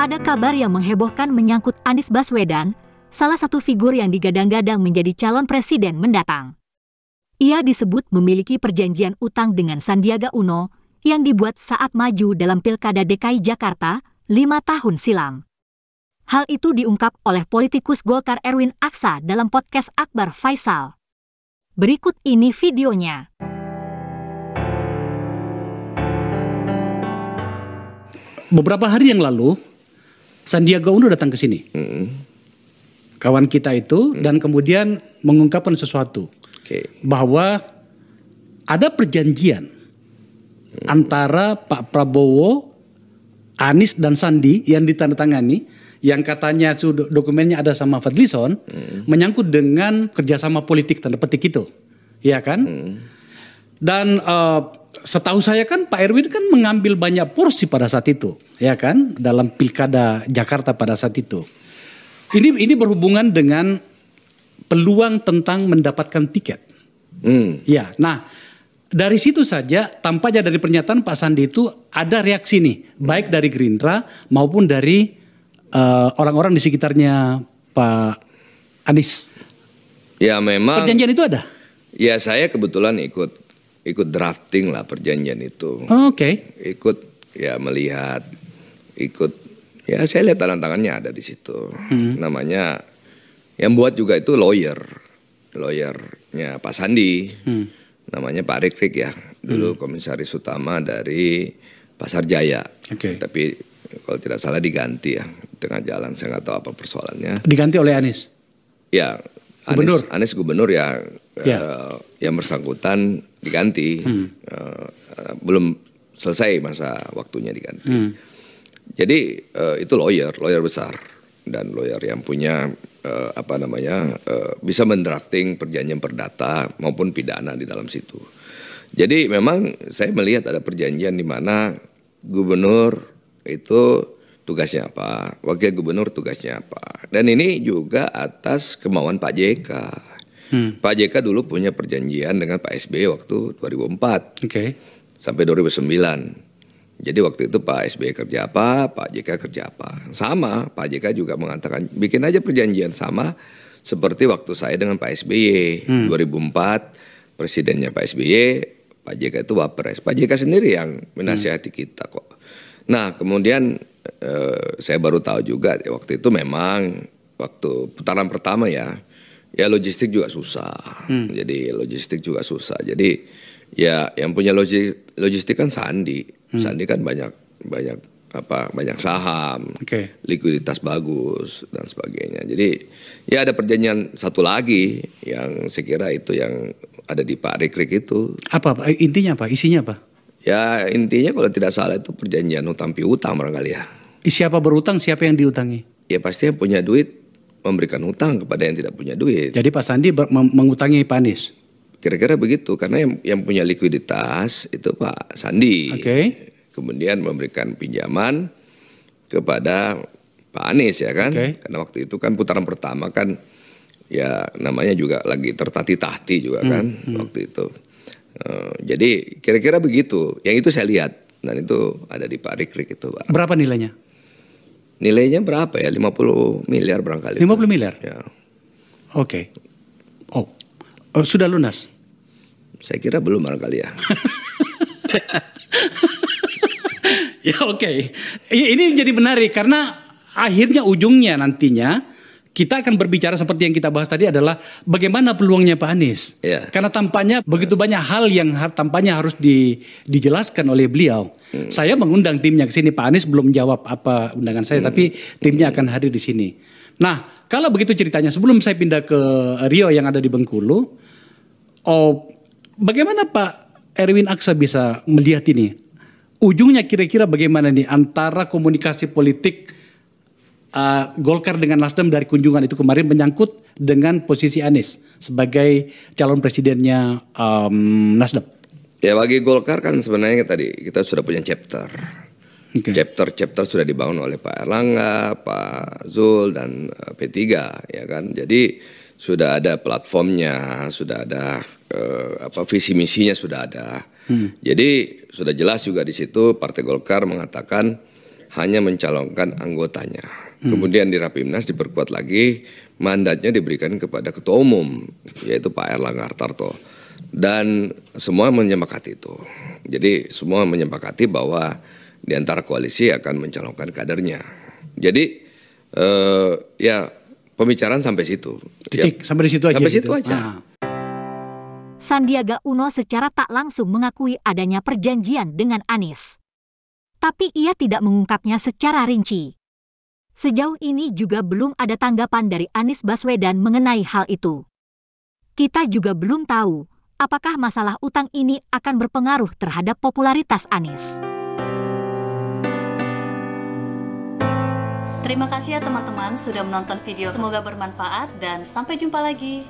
Ada kabar yang menghebohkan menyangkut Anies Baswedan, salah satu figur yang digadang-gadang menjadi calon presiden mendatang. Ia disebut memiliki perjanjian utang dengan Sandiaga Uno yang dibuat saat maju dalam Pilkada DKI Jakarta 5 tahun silam. Hal itu diungkap oleh politikus Golkar Erwin Aksa dalam podcast Akbar Faisal. Berikut ini videonya. Beberapa hari yang lalu, Sandiaga Uno datang ke sini. Kawan kita itu dan kemudian mengungkapkan sesuatu. Bahwa ada perjanjian antara Pak Prabowo, Anies dan Sandi yang ditandatangani, yang katanya dokumennya ada sama Fadlison, menyangkut dengan kerjasama politik tanda petik itu, ya kan? Dan setahu saya kan Pak Erwin kan mengambil banyak porsi pada saat itu, ya kan, dalam Pilkada Jakarta pada saat itu. Ini berhubungan dengan peluang tentang mendapatkan tiket. Ya, nah dari situ saja tampaknya dari pernyataan Pak Sandi itu ada reaksi nih, baik dari Gerindra maupun dari orang-orang di sekitarnya Pak Anies. Ya memang. Perjanjian itu ada? Ya saya kebetulan ikut drafting lah perjanjian itu. Oke. Ikut ya melihat, ya saya lihat tantangannya ada di situ. Namanya yang buat juga itu lawyernya Pak Sandi. Namanya Pak Rikrik ya. Dulu komisaris utama dari Pasar Jaya. Tapi kalau tidak salah diganti ya tengah jalan, saya nggak tahu apa persoalannya. Diganti oleh Anies. Ya. Anies gubernur ya, yang bersangkutan diganti, belum selesai masa waktunya diganti. Jadi itu lawyer besar dan lawyer yang punya bisa mendrafting perjanjian perdata maupun pidana di dalam situ. Jadi memang saya melihat ada perjanjian di mana gubernur itu tugasnya apa, wakil gubernur tugasnya apa. Dan ini juga atas kemauan Pak JK. Pak JK dulu punya perjanjian dengan Pak SBY waktu 2004 sampai 2009. Jadi waktu itu Pak SBY kerja apa, Pak JK kerja apa. Sama, Pak JK juga mengatakan bikin aja perjanjian sama seperti waktu saya dengan Pak SBY. 2004 presidennya Pak SBY, Pak JK itu wapres. Pak JK sendiri yang menasihati kita kok. Nah kemudian saya baru tahu juga waktu itu memang waktu putaran pertama ya logistik juga susah. Jadi logistik juga susah. Jadi ya yang punya logistik kan Sandi. Sandi kan banyak saham, likuiditas bagus dan sebagainya. Jadi ya ada perjanjian satu lagi yang saya kira itu yang ada di Pak Rikrik itu. Apa intinya apa? Isinya apa? Ya intinya kalau tidak salah itu perjanjian utang piutang barangkali ya. Siapa berutang, siapa yang diutangi? Ya pasti yang punya duit memberikan utang kepada yang tidak punya duit. Jadi Pak Sandi mengutangi Pak Anies? Kira-kira begitu, karena yang punya likuiditas itu Pak Sandi. Kemudian memberikan pinjaman kepada Pak Anies ya kan. Karena waktu itu kan putaran pertama kan ya namanya juga lagi tertatih-tatih juga kan waktu itu. Jadi kira-kira begitu, yang itu saya lihat dan itu ada di Pak Rikrik itu Pak. Berapa nilainya? Nilainya berapa ya? 50 miliar barangkali. 50 miliar? Ya. Oke. Oh, sudah lunas? Saya kira belum barangkali ya. Ya oke. Ini menjadi menarik karena akhirnya ujungnya nantinya kita akan berbicara seperti yang kita bahas tadi adalah bagaimana peluangnya Pak Anies. Karena tampaknya begitu banyak hal yang tampaknya harus dijelaskan oleh beliau. Saya mengundang timnya ke sini. Pak Anies belum jawab apa undangan saya, tapi timnya akan hadir di sini. Nah, kalau begitu ceritanya, sebelum saya pindah ke Rio yang ada di Bengkulu, bagaimana Pak Erwin Aksa bisa melihat ini? Ujungnya kira-kira bagaimana nih antara komunikasi politik Golkar dengan Nasdem dari kunjungan itu kemarin menyangkut dengan posisi Anies sebagai calon presidennya Nasdem? Ya bagi Golkar kan sebenarnya tadi kita sudah punya chapter. Chapter sudah dibangun oleh Pak Erlangga, Pak Zul dan P3 ya kan. Jadi sudah ada platformnya, sudah ada visi misinya sudah ada. Jadi sudah jelas juga di situ Partai Golkar mengatakan hanya mencalonkan anggotanya. Kemudian di Rapimnas diperkuat lagi, mandatnya diberikan kepada Ketua Umum, yaitu Pak Erlangga Hartarto. Dan semua menyepakati itu. Jadi semua menyepakati bahwa di antara koalisi akan mencalonkan kadernya. Jadi ya pembicaraan sampai situ. Titik, sampai di situ aja. Sampai gitu. situ aja. Sandiaga Uno secara tak langsung mengakui adanya perjanjian dengan Anies. Tapi ia tidak mengungkapnya secara rinci. Sejauh ini juga belum ada tanggapan dari Anies Baswedan mengenai hal itu. Kita juga belum tahu apakah masalah utang ini akan berpengaruh terhadap popularitas Anies. Terima kasih ya teman-teman sudah menonton video. Semoga bermanfaat dan sampai jumpa lagi.